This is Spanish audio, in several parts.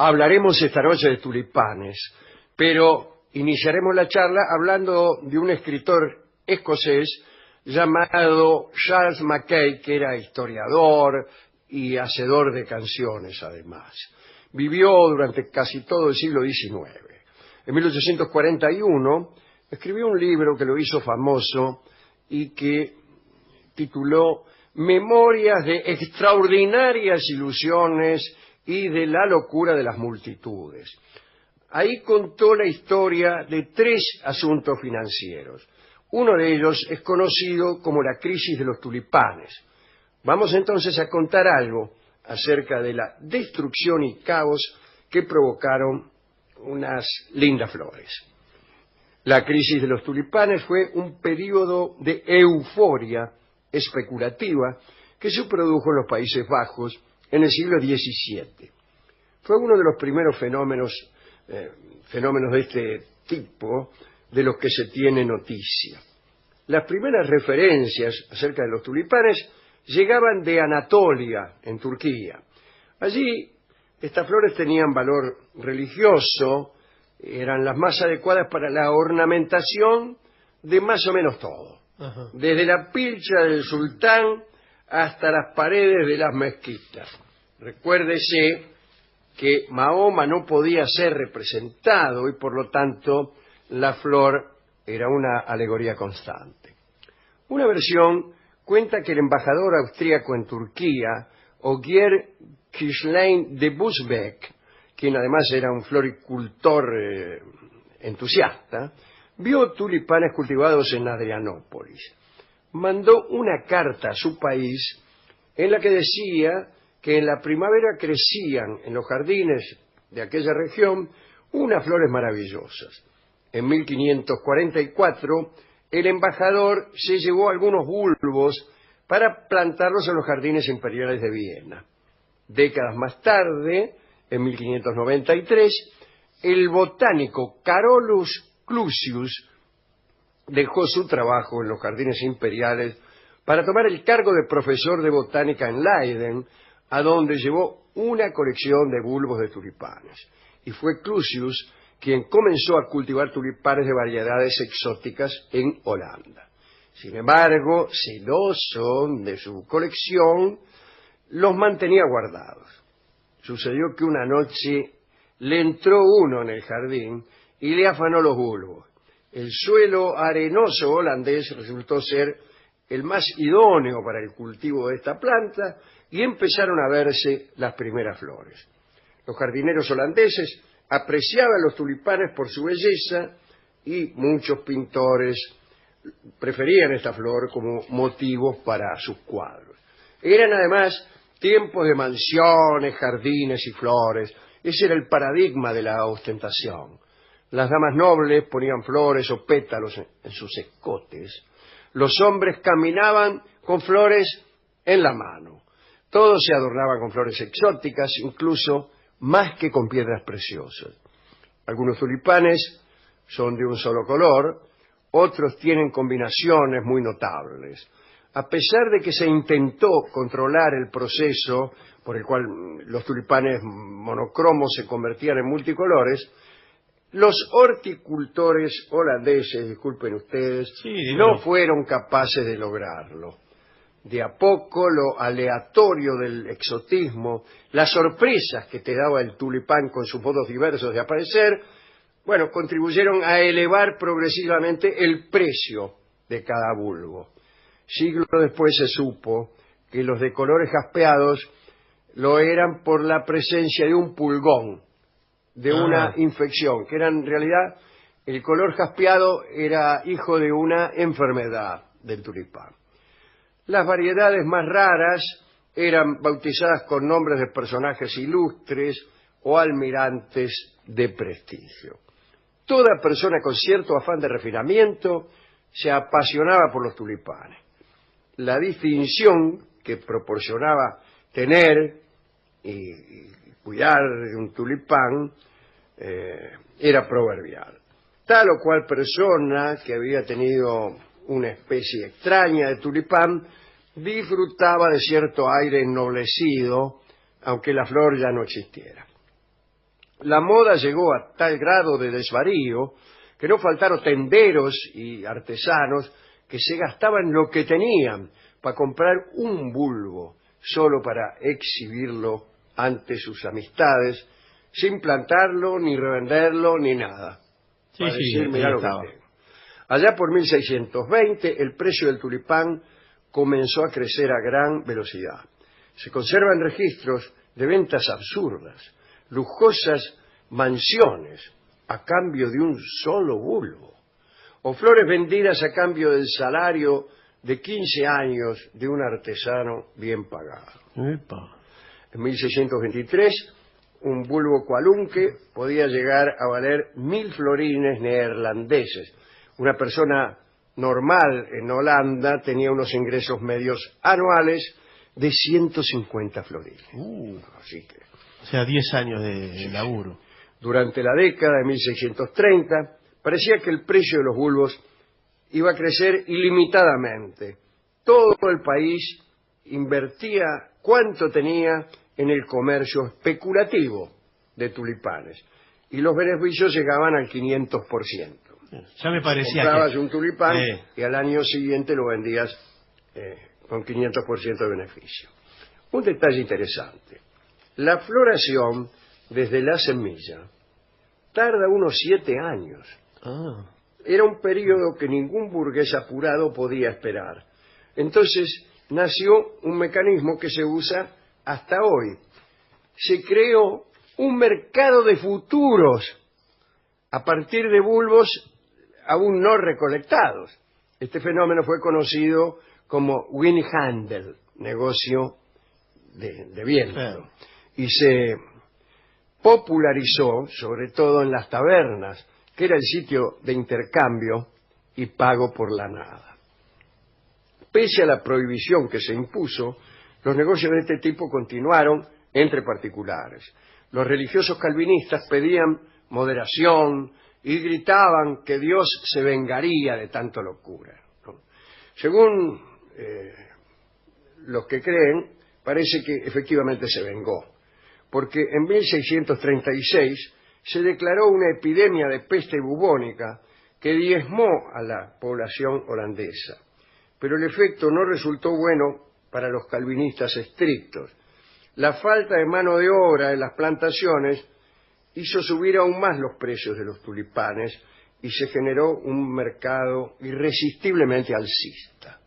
Hablaremos esta noche de tulipanes, pero iniciaremos la charla hablando de un escritor escocés llamado Charles Mackay, que era historiador y hacedor de canciones además. Vivió durante casi todo el siglo XIX. En 1841 escribió un libro que lo hizo famoso y que tituló Memorias de extraordinarias ilusiones y de la locura de las multitudes. Ahí contó la historia de 3 asuntos financieros. Uno de ellos es conocido como la crisis de los tulipanes. Vamos entonces a contar algo acerca de la destrucción y caos que provocaron unas lindas flores. La crisis de los tulipanes fue un período de euforia especulativa que se produjo en los Países Bajos en el siglo XVII. Fue uno de los primeros fenómenos de este tipo de los que se tiene noticia. Las primeras referencias acerca de los tulipanes llegaban de Anatolia, en Turquía. Allí estas flores tenían valor religioso, eran las más adecuadas para la ornamentación de más o menos todo. Ajá. Desde la pilcha del sultán hasta las paredes de las mezquitas. Recuérdese que Mahoma no podía ser representado y por lo tanto la flor era una alegoría constante. Una versión cuenta que el embajador austríaco en Turquía, Ogier Kirchlein de Busbeck, quien además era un floricultor entusiasta, vio tulipanes cultivados en Adrianópolis. Mandó una carta a su país en la que decía que en la primavera crecían en los jardines de aquella región unas flores maravillosas. En 1544 el embajador se llevó algunos bulbos para plantarlos en los jardines imperiales de Viena. Décadas más tarde, en 1593, el botánico Carolus Clusius dejó su trabajo en los jardines imperiales para tomar el cargo de profesor de botánica en Leiden, a donde llevó una colección de bulbos de tulipanes. Y fue Clusius quien comenzó a cultivar tulipanes de variedades exóticas en Holanda. Sin embargo, celoso de su colección, los mantenía guardados. Sucedió que una noche le entró uno en el jardín y le afanó los bulbos. El suelo arenoso holandés resultó ser el más idóneo para el cultivo de esta planta y empezaron a verse las primeras flores. Los jardineros holandeses apreciaban los tulipanes por su belleza y muchos pintores preferían esta flor como motivos para sus cuadros. Eran además tiempos de mansiones, jardines y flores. Ese era el paradigma de la ostentación. Las damas nobles ponían flores o pétalos en sus escotes. Los hombres caminaban con flores en la mano. Todos se adornaban con flores exóticas, incluso más que con piedras preciosas. Algunos tulipanes son de un solo color, otros tienen combinaciones muy notables. A pesar de que se intentó controlar el proceso por el cual los tulipanes monocromos se convertían en multicolores, los horticultores holandeses, disculpen ustedes, no fueron capaces de lograrlo. De a poco, lo aleatorio del exotismo, las sorpresas que te daba el tulipán con sus modos diversos de aparecer, contribuyeron a elevar progresivamente el precio de cada bulbo. Siglos después se supo que los de colores jaspeados lo eran por la presencia de un pulgón, de una infección, que era en realidad, el color jaspeado era hijo de una enfermedad del tulipán. Las variedades más raras eran bautizadas con nombres de personajes ilustres o almirantes de prestigio. Toda persona con cierto afán de refinamiento se apasionaba por los tulipanes. La distinción que proporcionaba tener y cuidar de un tulipán era proverbial. Tal o cual persona que había tenido una especie extraña de tulipán disfrutaba de cierto aire ennoblecido, aunque la flor ya no existiera. La moda llegó a tal grado de desvarío que no faltaron tenderos y artesanos que se gastaban lo que tenían para comprar un bulbo solo para exhibirlo ante sus amistades, sin plantarlo, ni revenderlo, ni nada. Sí, Para sí, decir, mirá ahí lo que estaba. tengo. Allá por 1620, el precio del tulipán comenzó a crecer a gran velocidad. Se conservan registros de ventas absurdas, lujosas mansiones a cambio de un solo bulbo, o flores vendidas a cambio del salario de 15 años de un artesano bien pagado. Epa. En 1623, un bulbo cualunque podía llegar a valer 1.000 florines neerlandeses. Una persona normal en Holanda tenía unos ingresos medios anuales de 150 florines. Así que, O sea, 10 años de laburo. durante la década de 1630, parecía que el precio de los bulbos iba a crecer ilimitadamente. Todo el país invertía cuánto tenía en el comercio especulativo de tulipanes y los beneficios llegaban al 500%. Ya me parecía Comprabas que... un tulipán y al año siguiente lo vendías con 500% de beneficio. Un detalle interesante. La floración desde la semilla tarda unos 7 años. Ah, Era un periodo que ningún burgués apurado podía esperar. Entonces nació un mecanismo que se usa hasta hoy. Se creó un mercado de futuros a partir de bulbos aún no recolectados. Este fenómeno fue conocido como Windhandel, negocio de viento, claro. y se popularizó sobre todo en las tabernas, que era el sitio de intercambio y pago por la nada. Pese a la prohibición que se impuso, los negocios de este tipo continuaron entre particulares. Los religiosos calvinistas pedían moderación y gritaban que Dios se vengaría de tanta locura, ¿no? Según los que creen, parece que efectivamente se vengó, porque en 1636 se declaró una epidemia de peste bubónica que diezmó a la población holandesa. Pero el efecto no resultó bueno para los calvinistas estrictos. La falta de mano de obra en las plantaciones hizo subir aún más los precios de los tulipanes y se generó un mercado irresistiblemente alcista.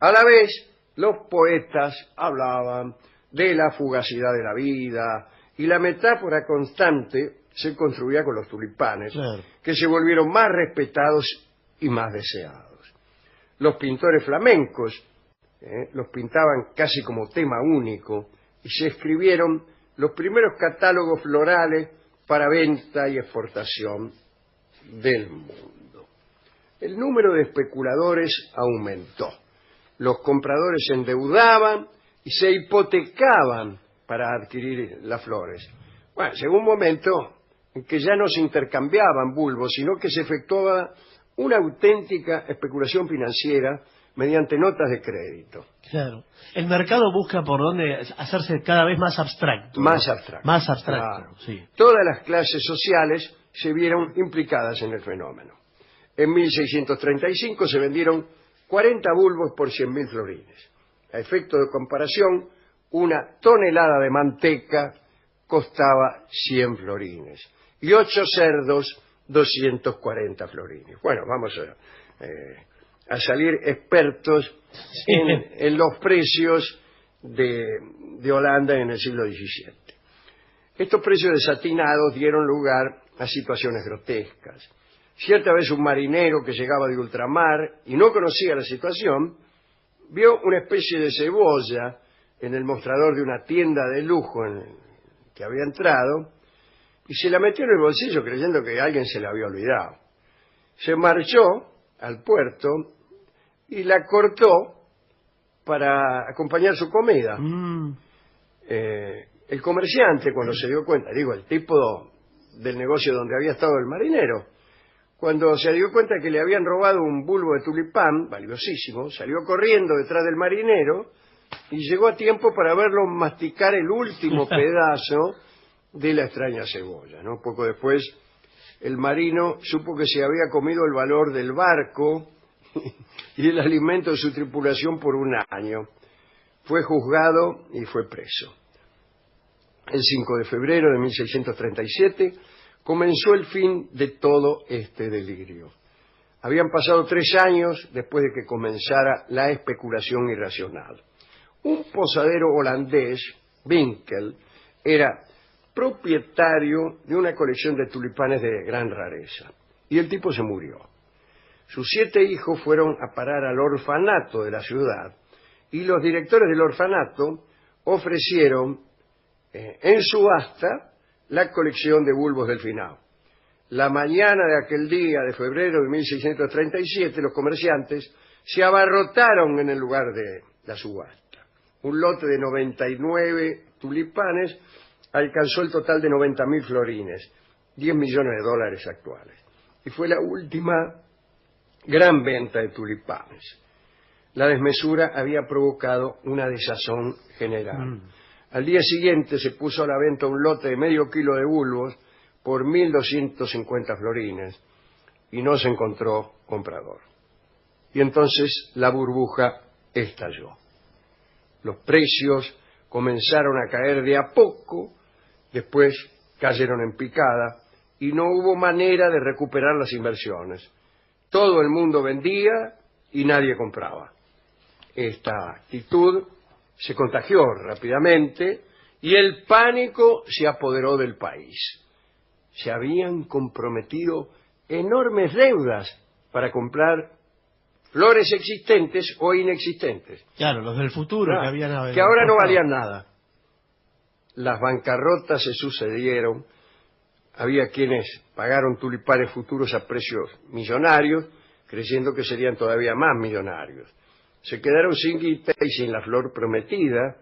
A la vez, los poetas hablaban de la fugacidad de la vida y la metáfora constante se construía con los tulipanes, Claro. que se volvieron más respetados y más deseados. Los pintores flamencos los pintaban casi como tema único y se escribieron los primeros catálogos florales para venta y exportación del mundo. El número de especuladores aumentó. Los compradores se endeudaban y se hipotecaban para adquirir las flores. Bueno, llegó un momento en que ya no se intercambiaban bulbos, sino que se efectuaba una auténtica especulación financiera mediante notas de crédito. Claro. El mercado busca por dónde hacerse cada vez más abstracto. Más ¿no? abstracto. Más abstracto, Claro. sí. Todas las clases sociales se vieron implicadas en el fenómeno. En 1635 se vendieron 40 bulbos por 100.000 florines. A efecto de comparación, una tonelada de manteca costaba 100 florines y 8 cerdos 240 florines. Bueno, vamos a salir expertos en los precios de Holanda en el siglo XVII. Estos precios desatinados dieron lugar a situaciones grotescas. Cierta vez un marinero que llegaba de ultramar y no conocía la situación, vio una especie de cebolla en el mostrador de una tienda de lujo en que había entrado y se la metió en el bolsillo creyendo que alguien se la había olvidado. Se marchó al puerto y la cortó para acompañar su comida. El comerciante, cuando se dio cuenta, el tipo del negocio donde había estado el marinero, cuando se dio cuenta que le habían robado un bulbo de tulipán, valiosísimo, salió corriendo detrás del marinero y llegó a tiempo para verlo masticar el último pedazo de la extraña cebolla, ¿no? Poco después, el marino supo que se había comido el valor del barco y el alimento de su tripulación por un año. Fue juzgado y fue preso. El 5 de febrero de 1637 comenzó el fin de todo este delirio. Habían pasado 3 años después de que comenzara la especulación irracional. Un posadero holandés, Winkel, era propietario de una colección de tulipanes de gran rareza. Y el tipo se murió. Sus 7 hijos fueron a parar al orfanato de la ciudad y los directores del orfanato ofrecieron en subasta la colección de bulbos del finado. La mañana de aquel día de febrero de 1637 los comerciantes se abarrotaron en el lugar de la subasta. Un lote de 99 tulipanes alcanzó el total de 90.000 florines, 10 millones de dólares actuales. Y fue la última gran venta de tulipanes. La desmesura había provocado una desazón general. Al día siguiente se puso a la venta un lote de medio kilo de bulbos por 1.250 florines y no se encontró comprador. Y entonces la burbuja estalló. Los precios comenzaron a caer de a poco, después cayeron en picada y no hubo manera de recuperar las inversiones. Todo el mundo vendía y nadie compraba. Esta actitud se contagió rápidamente y el pánico se apoderó del país. Se habían comprometido enormes deudas para comprar flores existentes o inexistentes. Claro, los del futuro que ahora no valían nada. Las bancarrotas se sucedieron. Había quienes pagaron tulipanes futuros a precios millonarios, creyendo que serían todavía más millonarios. Se quedaron sin guita y sin la flor prometida,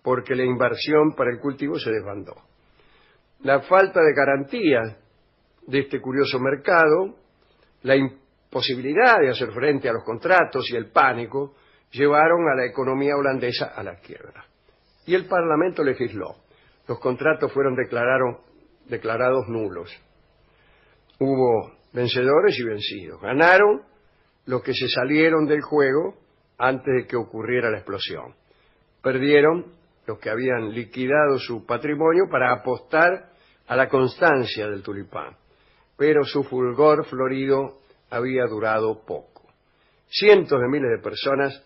porque la inversión para el cultivo se desbandó. La falta de garantía de este curioso mercado, la imposibilidad de hacer frente a los contratos y el pánico llevaron a la economía holandesa a la quiebra. Y el Parlamento legisló. Los contratos fueron declarados nulos. Hubo vencedores y vencidos. Ganaron los que se salieron del juego antes de que ocurriera la explosión. Perdieron los que habían liquidado su patrimonio para apostar a la constancia del tulipán. Pero su fulgor florido había durado poco. Cientos de miles de personas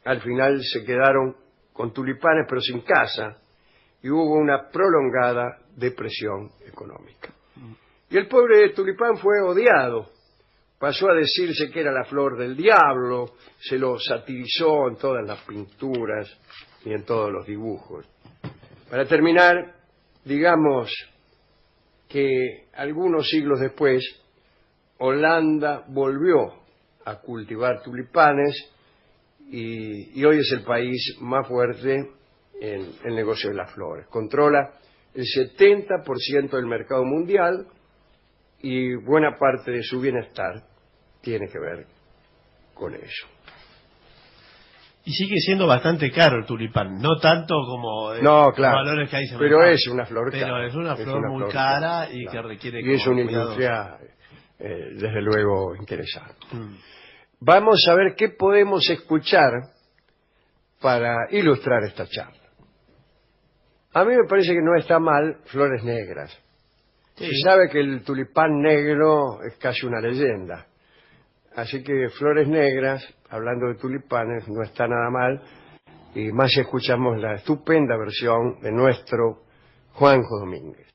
al final se quedaron con tulipanes pero sin casa y hubo una prolongada depresión económica. Y el pobre tulipán fue odiado. Pasó a decirse que era la flor del diablo, se lo satirizó en todas las pinturas y en todos los dibujos. Para terminar, digamos que algunos siglos después, Holanda volvió a cultivar tulipanes y hoy es el país más fuerte en el negocio de las flores. Controla el 70% del mercado mundial y buena parte de su bienestar tiene que ver con eso. Y sigue siendo bastante caro el tulipán, no tanto como no, claro, los valores que hay. Pero es una flor cara. Pero es una flor muy cara y que requiere. Y es una industria, desde luego, interesante. Vamos a ver qué podemos escuchar para ilustrar esta charla. A mí me parece que no está mal Flores Negras. Sí. Se sabe que el tulipán negro es casi una leyenda. Así que Flores Negras, hablando de tulipanes, no está nada mal. Y más si escuchamos la estupenda versión de nuestro Juanjo Domínguez.